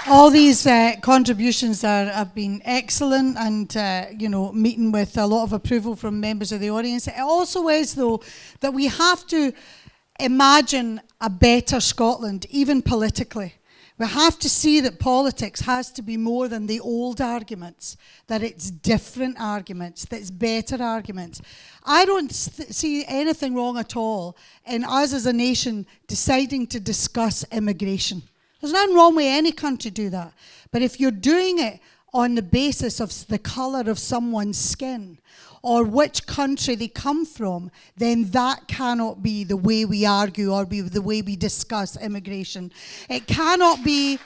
All these contributions have been excellent and, meeting with a lot of approval from members of the audience. It also is, though, that we have to imagine a better Scotland, even politically. We have to see that politics has to be more than the old arguments, that it's different arguments, that it's better arguments. I don't see anything wrong at all in us as a nation deciding to discuss immigration. There's nothing wrong with any country do that. But if you're doing it on the basis of the colour of someone's skin or which country they come from, then that cannot be the way we argue or be the way we discuss immigration. It cannot be.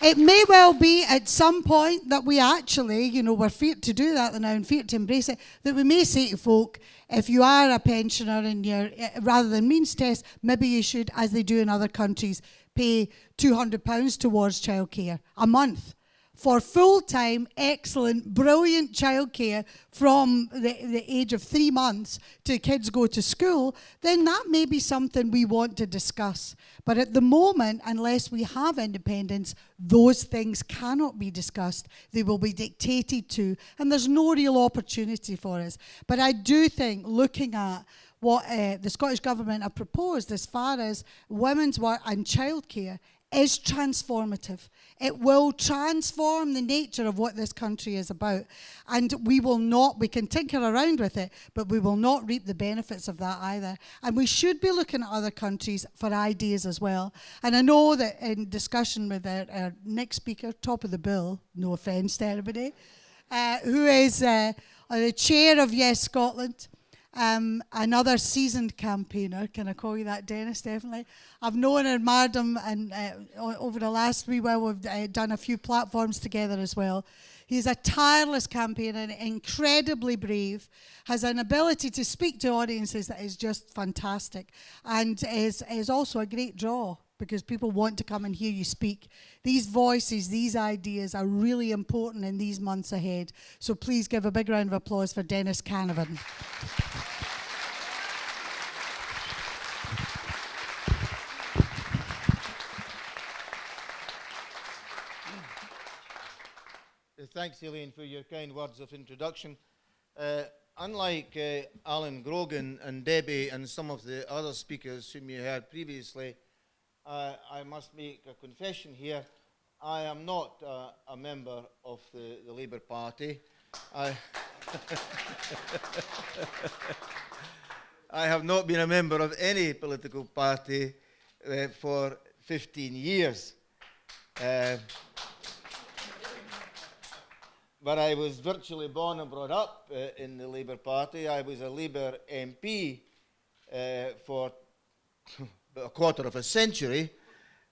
It may well be at some point that we actually, we're fit to do that now and fit to embrace it, that we may say to folk, if you are a pensioner and you're, rather than means test, maybe you should, as they do in other countries, pay £200 towards childcare a month for full-time, excellent, brilliant childcare from the age of 3 months to kids go to school, then that may be something we want to discuss. But at the moment, unless we have independence, those things cannot be discussed. They will be dictated to, and there's no real opportunity for us. But I do think, looking at what the Scottish Government have proposed as far as women's work and childcare, is transformative. It will transform the nature of what this country is about. And we can tinker around with it, but we will not reap the benefits of that either. And we should be looking at other countries for ideas as well. And I know that in discussion with our next speaker, top of the bill, no offence to anybody, who is the chair of Yes Scotland, another seasoned campaigner. Can I call you that, Dennis? Definitely. I've known and admired him, and over the last wee while we've done a few platforms together as well. He's a tireless campaigner, incredibly brave, has an ability to speak to audiences that is just fantastic, and is also a great draw because people want to come and hear you speak. These voices, these ideas are really important in these months ahead. So please give a big round of applause for Dennis Canavan. Thanks, Elaine, for your kind words of introduction. Unlike Alan Grogan and Debbie and some of the other speakers whom you heard previously, I must make a confession here. I am not a member of the Labour Party. I have not been a member of any political party for 15 years. But I was virtually born and brought up in the Labour Party. I was a Labour MP for about a quarter of a century,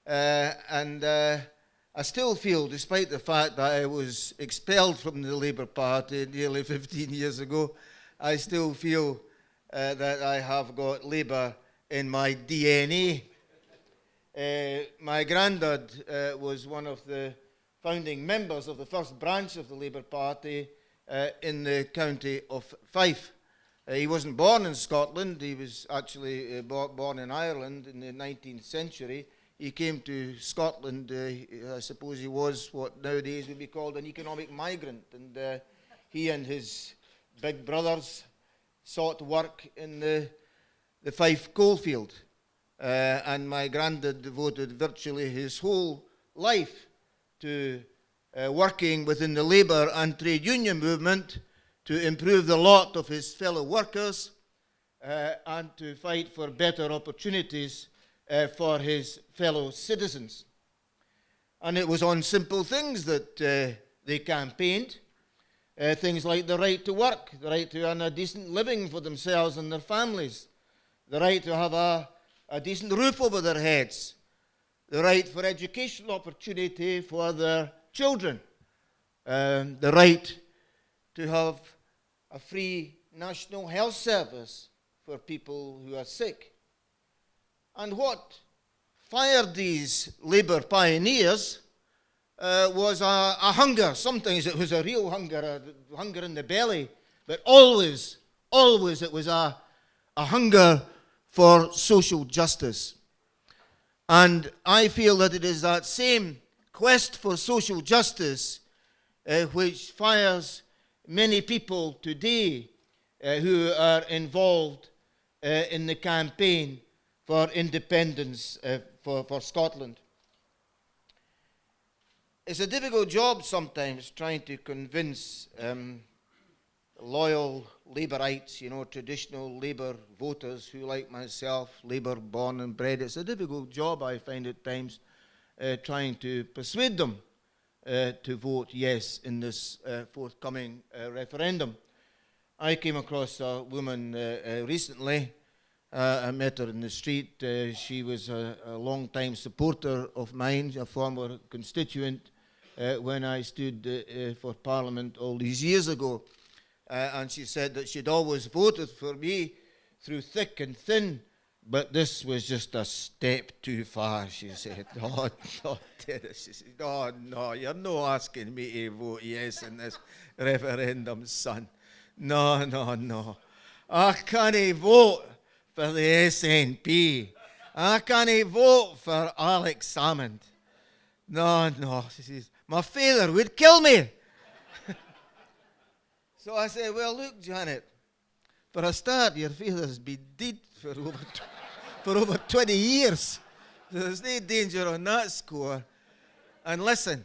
and I still feel, despite the fact that I was expelled from the Labour Party nearly 15 years ago, I still feel that I have got Labour in my DNA. My granddad was one of the founding members of the first branch of the Labour Party in the county of Fife. He wasn't born in Scotland, he was actually born in Ireland in the 19th century. He came to Scotland, I suppose he was what nowadays would be called an economic migrant, and he and his big brothers sought work in the Fife coalfield. And my granddad devoted virtually his whole life to working within the labour and trade union movement to improve the lot of his fellow workers and to fight for better opportunities for his fellow citizens. And it was on simple things that they campaigned, things like the right to work, the right to earn a decent living for themselves and their families, the right to have a decent roof over their heads, the right for educational opportunity for their children, the right to have a free national health service for people who are sick. And what fired these Labour pioneers was a hunger. Sometimes it was a real hunger, a hunger in the belly, but always it was a hunger for social justice. And I feel that it is that same quest for social justice which fires many people today who are involved in the campaign for independence for Scotland. It's a difficult job sometimes trying to convince loyal Labourites, traditional Labour voters who, like myself, Labour born and bred. It's a difficult job, I find at times, trying to persuade them to vote yes in this forthcoming referendum. I came across a woman recently. I met her in the street. She was a long-time supporter of mine, a former constituent, when I stood for Parliament all these years ago. And she said that she'd always voted for me through thick and thin, but this was just a step too far, she said. Oh, no, Dennis. She said, oh, no, you're not asking me to vote yes in this referendum, son. No, no, no. I can't vote for the SNP. I can't vote for Alex Salmond. No, no. She says, my father would kill me. So I said, well, look, Janet, for a start, your father's been dead for over 20 years. So there's no danger on that score. And listen,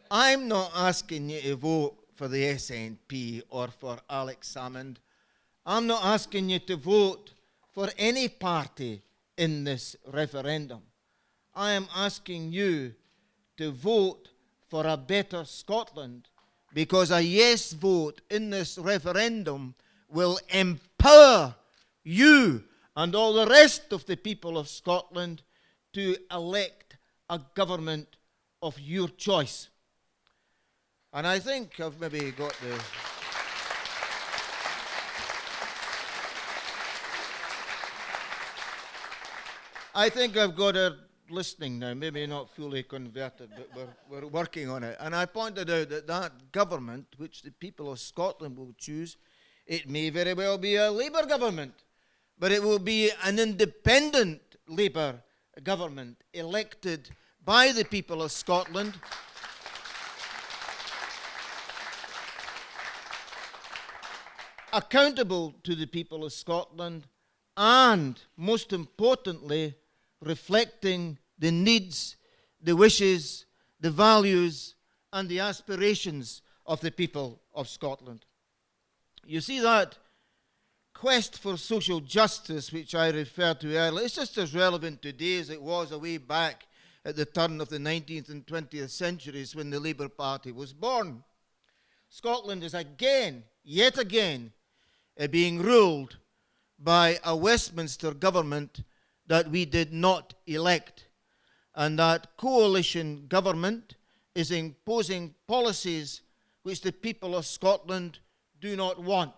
I'm not asking you to vote for the SNP or for Alex Salmond. I'm not asking you to vote for any party in this referendum. I am asking you to vote for a better Scotland, because a yes vote in this referendum will empower you and all the rest of the people of Scotland to elect a government of your choice. And I think I've maybe got the... I think I've got her listening now, maybe not fully converted, but we're working on it. And I pointed out that that government, which the people of Scotland will choose, it may very well be a Labour government, but it will be an independent Labour government elected by the people of Scotland, accountable to the people of Scotland, and, most importantly, reflecting the needs, the wishes, the values, and the aspirations of the people of Scotland. You see, that quest for social justice, which I referred to earlier, is just as relevant today as it was a way back at the turn of the 19th and 20th centuries when the Labour Party was born. Scotland is again, yet again, being ruled by a Westminster government that we did not elect. And that coalition government is imposing policies which the people of Scotland do not want.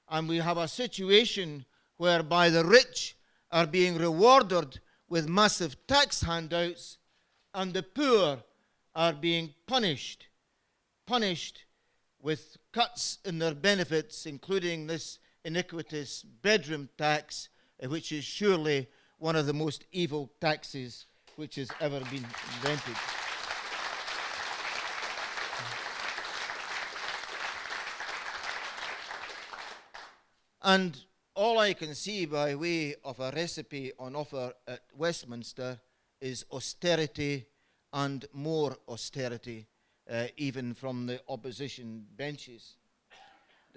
And we have a situation whereby the rich are being rewarded with massive tax handouts and the poor are being punished with cuts in their benefits, including this iniquitous bedroom tax, which is surely one of the most evil taxes which has ever been invented. And all I can see by way of a recipe on offer at Westminster is austerity and more austerity, even from the opposition benches.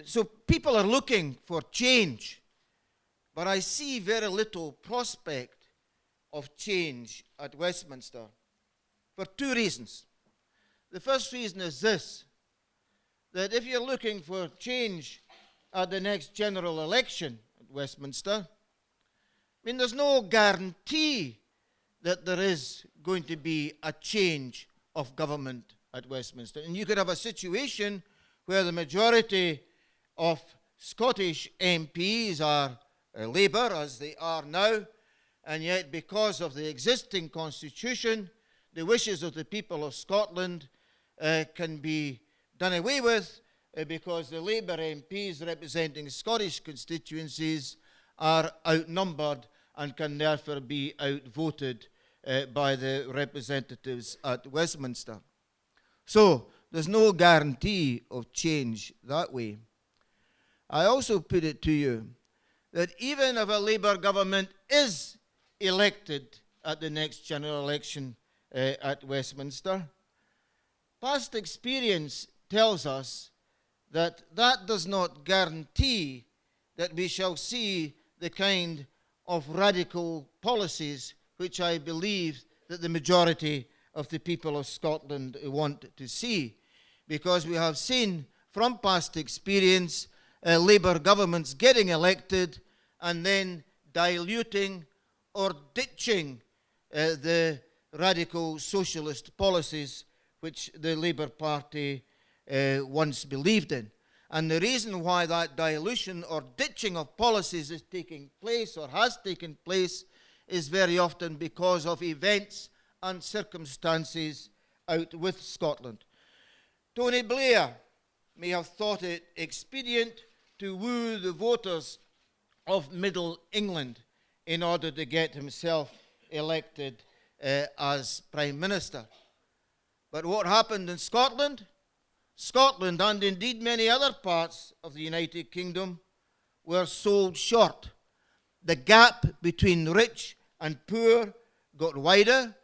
So people are looking for change, but I see very little prospect of change at Westminster for two reasons. The first reason is this, that if you're looking for change at the next general election at Westminster, there's no guarantee that there is going to be a change of government at Westminster. And you could have a situation where the majority of Scottish MPs are Labour, as they are now, and yet because of the existing constitution, the wishes of the people of Scotland can be done away with because the Labour MPs representing Scottish constituencies are outnumbered and can therefore be outvoted by the representatives at Westminster. So there's no guarantee of change that way. I also put it to you that even if a Labour government is elected at the next general election at Westminster, past experience tells us that that does not guarantee that we shall see the kind of radical policies which I believe that the majority of the people of Scotland want to see. Because we have seen from past experience Labour governments getting elected and then diluting or ditching the radical socialist policies which the Labour Party once believed in. And the reason why that dilution or ditching of policies is taking place or has taken place is very often because of events and circumstances out with Scotland. Tony Blair may have thought it expedient to woo the voters of Middle England in order to get himself elected as Prime Minister. But what happened in Scotland? Scotland, and indeed many other parts of the United Kingdom, were sold short. The gap between rich and poor got wider.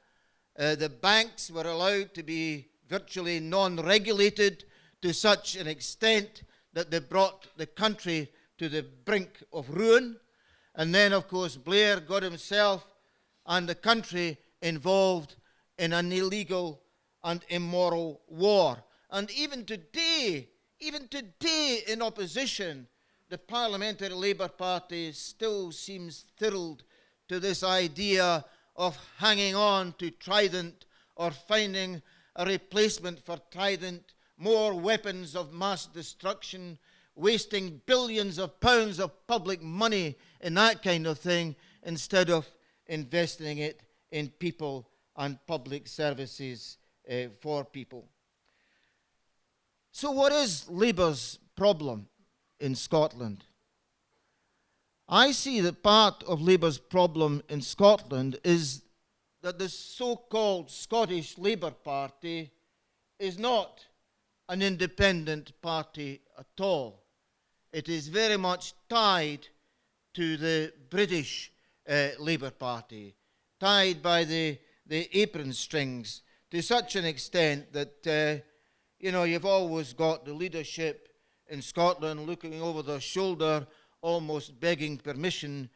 The banks were allowed to be virtually non-regulated to such an extent that they brought the country to the brink of ruin. And then, of course, Blair got himself and the country involved in an illegal and immoral war. And even today in opposition, the Parliamentary Labour Party still seems thrilled to this idea of hanging on to Trident or finding a replacement for Trident, more weapons of mass destruction, wasting billions of pounds of public money in that kind of thing instead of investing it in people and public services for people. So what is Labour's problem in Scotland? I see that part of Labour's problem in Scotland is that the so-called Scottish Labour Party is not an independent party at all. It is very much tied to the British Labour Party, tied by the apron strings to such an extent that you've always got the leadership in Scotland looking over their shoulder, almost begging permission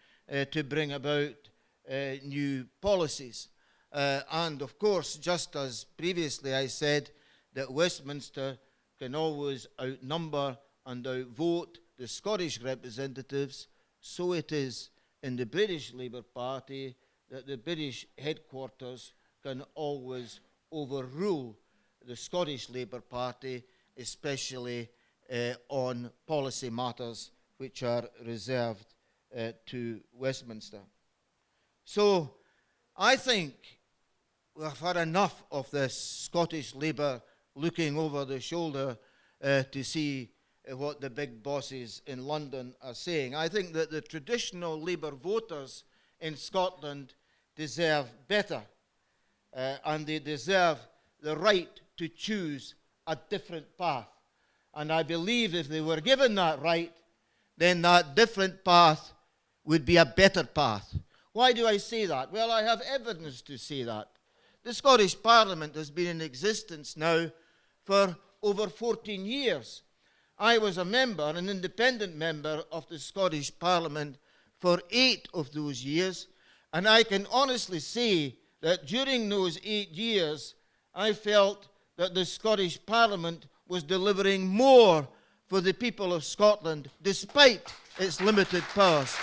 to bring about new policies. And of course, just as previously I said, that Westminster can always outnumber and outvote the Scottish representatives, so it is in the British Labour Party that the British headquarters can always overrule the Scottish Labour Party, especially on policy matters which are reserved to Westminster. So I think we've had enough of this Scottish Labour looking over the shoulder to see what the big bosses in London are saying. I think that the traditional Labour voters in Scotland deserve better, and they deserve the right to choose a different path. And I believe if they were given that right, then that different path would be a better path. Why do I say that? Well, I have evidence to say that. The Scottish Parliament has been in existence now for over 14 years. I was a member, an independent member of the Scottish Parliament for 8 of those years, and I can honestly say that during those 8 years, I felt that the Scottish Parliament was delivering more for the people of Scotland, despite its limited powers.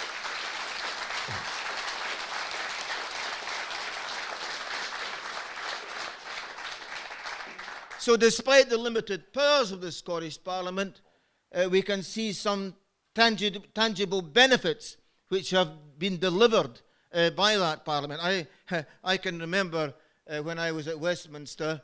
So despite the limited powers of the Scottish Parliament, we can see some tangible benefits which have been delivered by that Parliament. I can remember when I was at Westminster,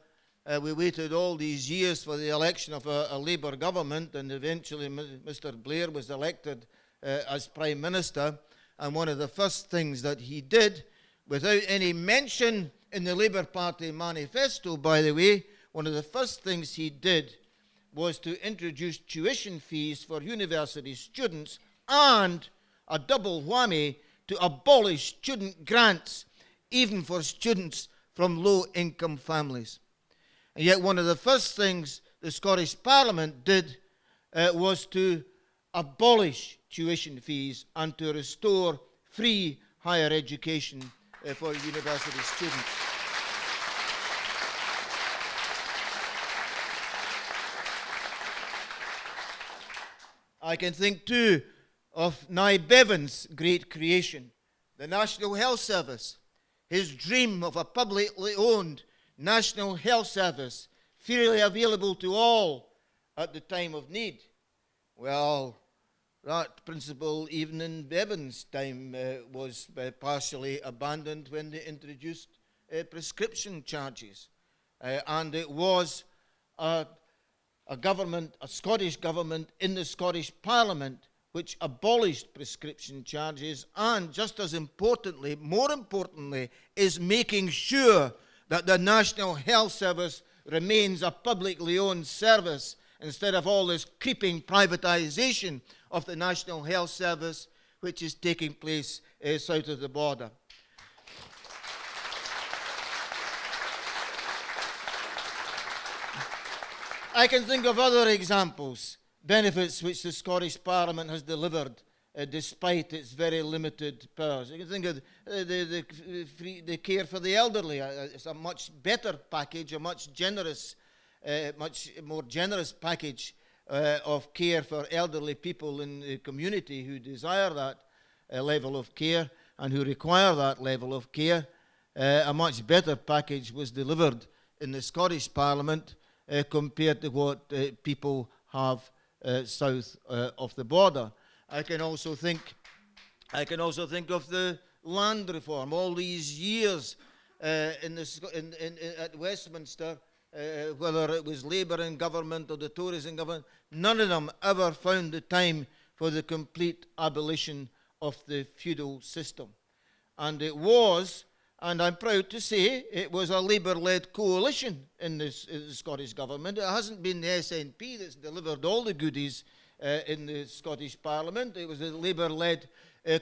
we waited all these years for the election of a Labour government, and eventually Mr. Blair was elected as Prime Minister. And one of the first things that he did, without any mention in the Labour Party manifesto, by the way, one of the first things he did was to introduce tuition fees for university students and a double whammy to abolish student grants, even for students from low-income families. And yet one of the first things the Scottish Parliament did was to abolish tuition fees and to restore free higher education for university students. I can think too of Nye Bevan's great creation, the National Health Service. His dream of a publicly owned National Health Service, freely available to all at the time of need. Well, that principle, even in Bevan's time, was partially abandoned when they introduced prescription charges. And it was a government, a Scottish government in the Scottish Parliament, which abolished prescription charges, and just as importantly, more importantly, is making sure that the National Health Service remains a publicly owned service instead of all this creeping privatisation of the National Health Service, which is taking place south of the border. I can think of other examples, benefits which the Scottish Parliament has delivered despite its very limited powers. You can think of the care for the elderly. It's a much better package, a much more generous package of care for elderly people in the community who desire that level of care and who require that level of care. A much better package was delivered in the Scottish Parliament compared to what people have south of the border. I can also think of the land reform. All these years at Westminster, whether it was Labour in government or the Tories in government, none of them ever found the time for the complete abolition of the feudal system. And it was, and I'm proud to say, it was a Labour-led coalition in the Scottish government. It hasn't been the SNP that's delivered all the goodies in the Scottish Parliament. It was a Labour-led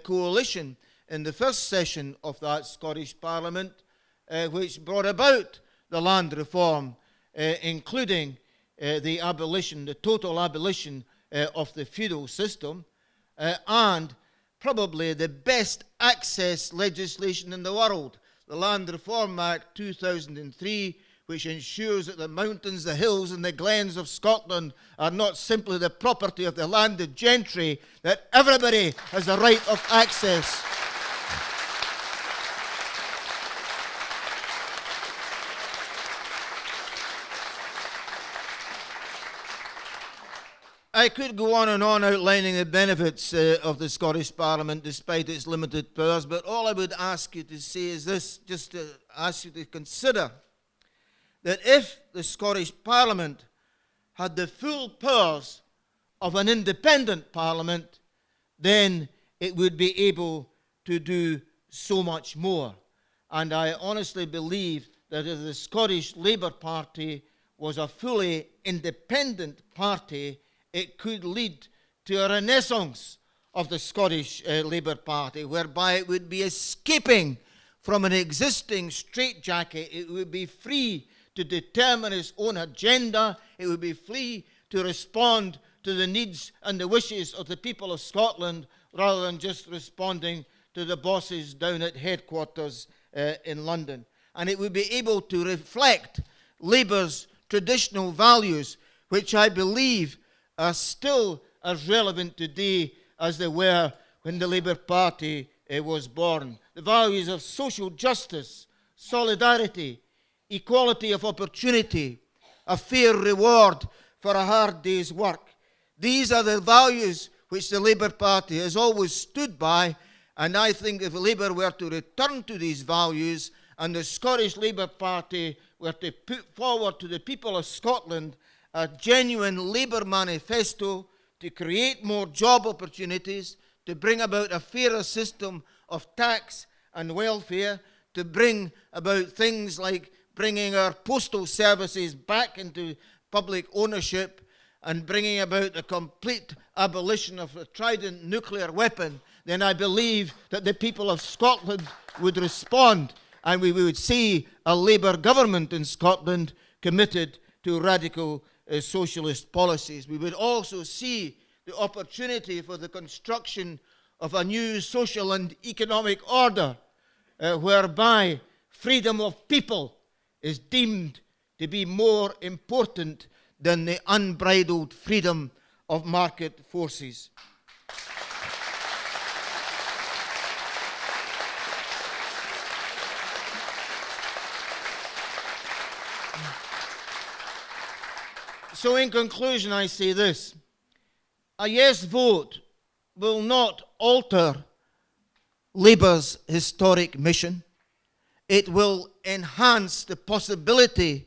coalition in the first session of that Scottish Parliament which brought about the land reform, including the abolition, the total abolition of the feudal system, and probably the best access legislation in the world, the Land Reform Act 2003, which ensures that the mountains, the hills and the glens of Scotland are not simply the property of the landed gentry, that everybody has the right of access. I could go on and on outlining the benefits of the Scottish Parliament despite its limited powers, but all I would ask you to say is this, just to ask you to consider that if the Scottish Parliament had the full powers of an independent Parliament, then it would be able to do so much more. And I honestly believe that if the Scottish Labour Party was a fully independent party, it could lead to a renaissance of the Scottish Labour Party, whereby it would be escaping from an existing straitjacket. It would be free to determine its own agenda. It would be free to respond to the needs and the wishes of the people of Scotland rather than just responding to the bosses down at headquarters in London. And it would be able to reflect Labour's traditional values, which I believe are still as relevant today as they were when the Labour Party was born. The values of social justice, solidarity, equality of opportunity, a fair reward for a hard day's work. These are the values which the Labour Party has always stood by, and I think if Labour were to return to these values and the Scottish Labour Party were to put forward to the people of Scotland a genuine Labour manifesto to create more job opportunities, to bring about a fairer system of tax and welfare, to bring about things like bringing our postal services back into public ownership and bringing about the complete abolition of the Trident nuclear weapon, then I believe that the people of Scotland would respond, and we would see a Labour government in Scotland committed to radical socialist policies. We would also see the opportunity for the construction of a new social and economic order whereby freedom of people is deemed to be more important than the unbridled freedom of market forces. So in conclusion, I say this: a yes vote will not alter Labour's historic mission. It will enhance the possibility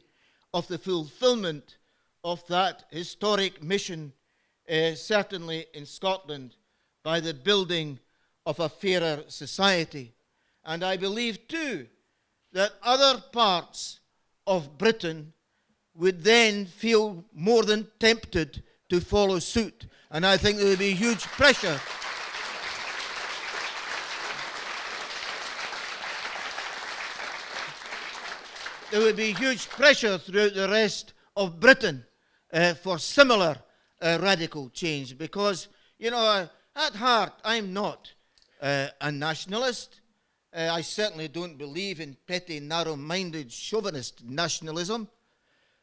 of the fulfilment of that historic mission, certainly in Scotland, by the building of a fairer society. And I believe too that other parts of Britain would then feel more than tempted to follow suit. And I think there would be huge pressure. There would be huge pressure throughout the rest of Britain for similar radical change, because, you know, at heart, I'm not a nationalist. I certainly don't believe in petty, narrow-minded, chauvinist nationalism.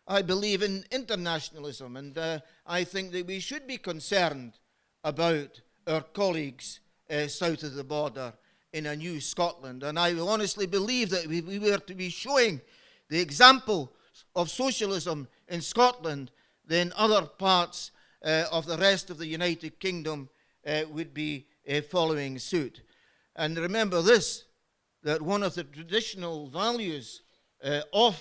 I believe in internationalism, and I think that we should be concerned about our colleagues south of the border in a new Scotland. And I honestly believe that if we were to be showing the example of socialism in Scotland, then other parts of the rest of the United Kingdom would be following suit. And remember this, that one of the traditional values of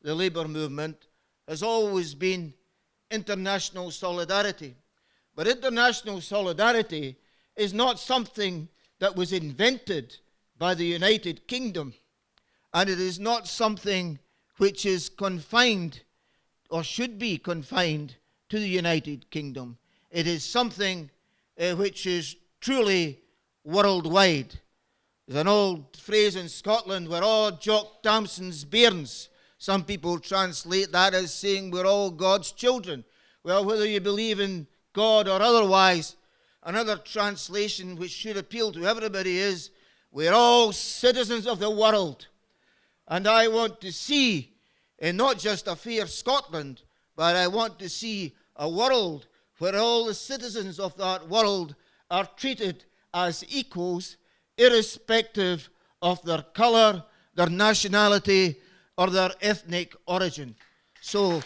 the Labour movement has always been international solidarity. But international solidarity is not something that was invented by the United Kingdom, and it is not something which is confined or should be confined to the United Kingdom. It is something which is truly worldwide. There's an old phrase in Scotland, we're all Jock Damson's bairns. Some people translate that as saying we're all God's children. Well, whether you believe in God or otherwise, another translation which should appeal to everybody is we're all citizens of the world. And I want to see not just a fair Scotland, but I want to see a world where all the citizens of that world are treated as equals, irrespective of their colour, their nationality, or their ethnic origin. So,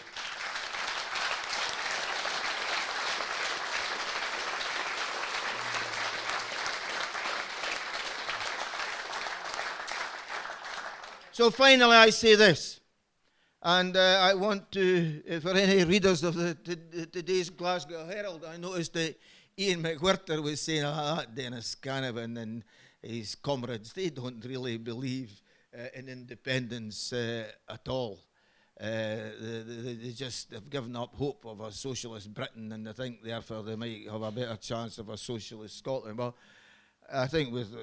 finally I say this, and I want to, for any readers of today's Glasgow Herald, I noticed that Ian McWhirter was saying, that Dennis Canavan and his comrades, they don't really believe in independence at all. They just have given up hope of a socialist Britain, and they think therefore they might have a better chance of a socialist Scotland. Well, I think with,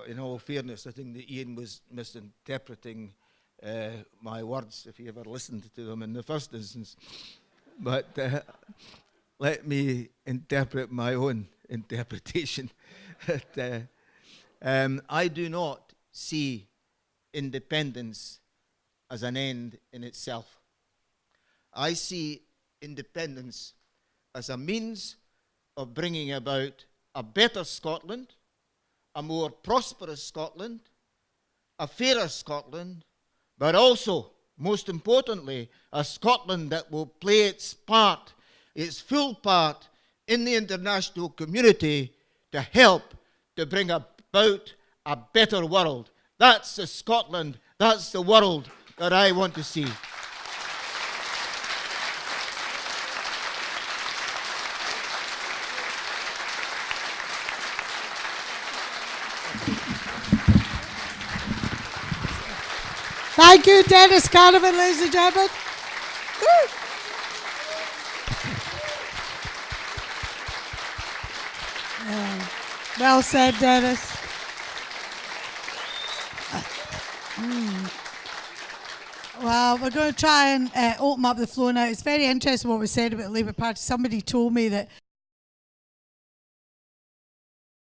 in all fairness, I think that Ian was misinterpreting my words, if he ever listened to them in the first instance. But let me interpret my own interpretation. I do not see independence as an end in itself. I see independence as a means of bringing about a better Scotland, a more prosperous Scotland, a fairer Scotland, but also, most importantly, a Scotland that will play its part, its full part in the international community to help to bring about a better world. That's the Scotland, that's the world that I want to see. Thank you, Dennis Canavan, ladies and gentlemen. Woo. Yeah. Well said, Dennis. Well, we're going to try and open up the floor now. It's very interesting what was said about the Labour Party. Somebody told me that